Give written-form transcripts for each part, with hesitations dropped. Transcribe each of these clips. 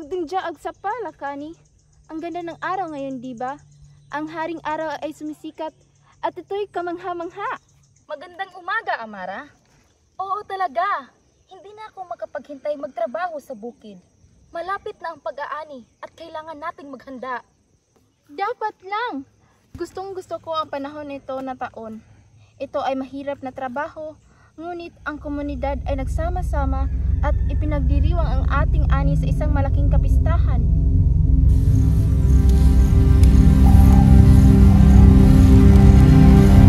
Magdungja ag sa pala kani. Ang ganda ng araw ngayon, di ba? Ang haring araw ay sumisikat at ito'y kamangha-mangha. Magandang umaga, Amara. Oo talaga. Hindi na ako makapaghintay magtrabaho sa bukid. Malapit na ang pag-aani at kailangan nating maghanda. Dapat lang. Gustong gusto ko ang panahon nito na taon. Ito ay mahirap na trabaho, ngunit ang komunidad ay nagsama-sama at ipinagdiriwang ang ating ani sa isang malaking kapistahan.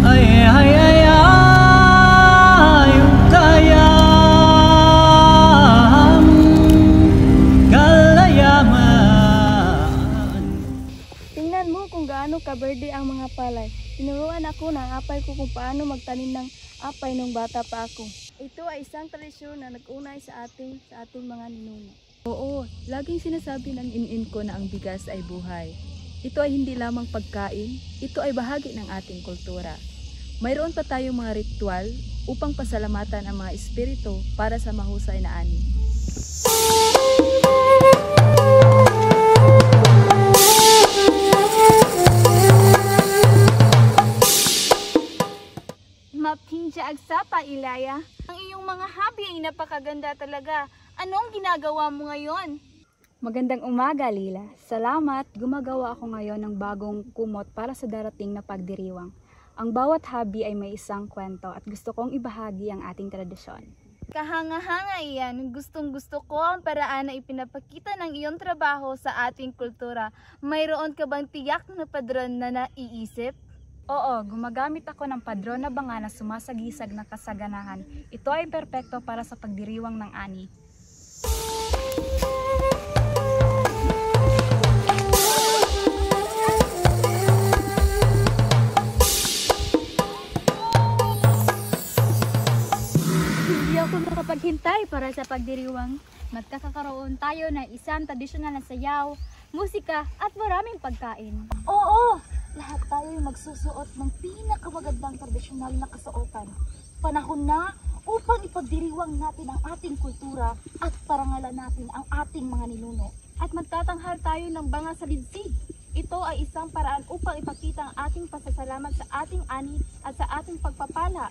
Ay, ay, ay, ay, kayam, kalayaman. Tingnan mo kung gaano kaberde ang mga palay. Tinuruan ako ng apay ko kung paano magtanim ng apay nung bata pa ako. Ito ay isang tradisyon na nag-unay sa ating mga ninuno. Oo, laging sinasabi ng inin ko na ang bigas ay buhay. Ito ay hindi lamang pagkain, ito ay bahagi ng ating kultura. Mayroon pa tayong mga ritual upang pasalamatan ang mga espiritu para sa mahusay na ani. Mapinja agsapa, Ilaya. Ang iyong mga hobby ay napakaganda talaga. Anong ginagawa mo ngayon? Magandang umaga, Lila. Salamat, gumagawa ako ngayon ng bagong kumot para sa darating na pagdiriwang. Ang bawat hobby ay may isang kwento at gusto kong ibahagi ang ating tradisyon. Kahanga-hanga iyan. Gustong-gusto ko ang paraan na ipinapakita ng iyong trabaho sa ating kultura. Mayroon ka bang tiyak na padron na naiisip? Oo, gumagamit ako ng padron na banga na sumasagisag ng kasaganahan. Ito ay perpekto para sa pagdiriwang ng ani. Hindi ako nakapaghintay para sa pagdiriwang. Magkakaroon tayo ng isang tradisyonal na sayaw, musika at maraming pagkain. Oo! Lahat tayo magsusuot ng pinakamagandang tradisyonal na kasuotan. Panahon na upang ipagdiriwang natin ang ating kultura at parangalan natin ang ating mga ninuno. At magtatanghal tayo ng banga sa lidsig. Ito ay isang paraan upang ipakita ang ating pasasalamat sa ating ani at sa ating pagpapala.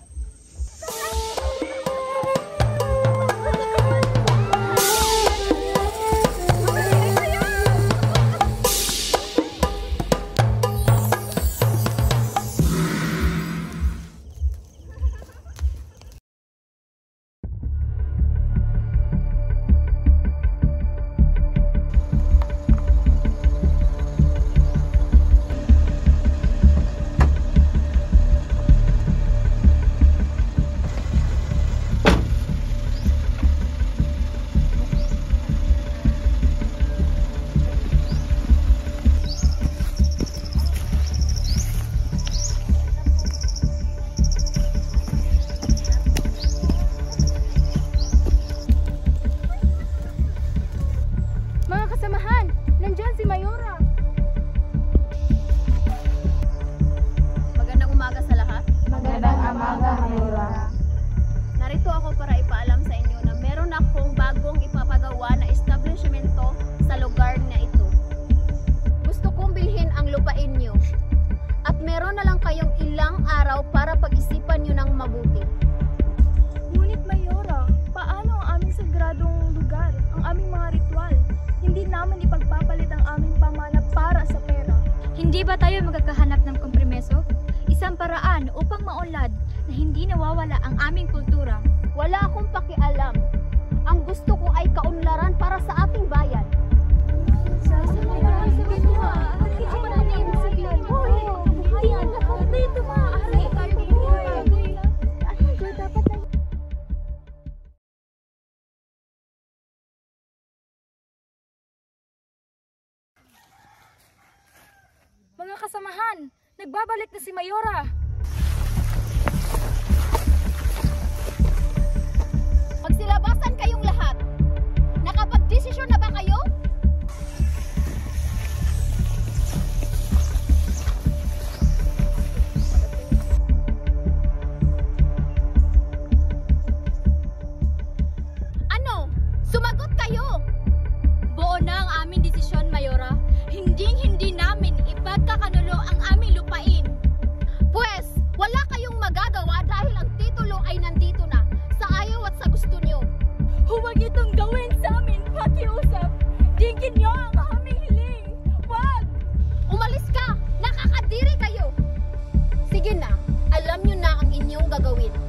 Hindi ba tayo magkakahanap ng kompromiso? Isang paraan upang maunlad na hindi nawawala ang aming kultura. Wala akong pakialam. Ang gusto ko ay kaunlaran para sa ating bayan. Mga kasamahan, nagbabalik na si Mayora. Magsilabasan kayong lahat. Nakapag-desisyon na ba kayo? Ano? Sumagot kayo! Buo na ang gawin.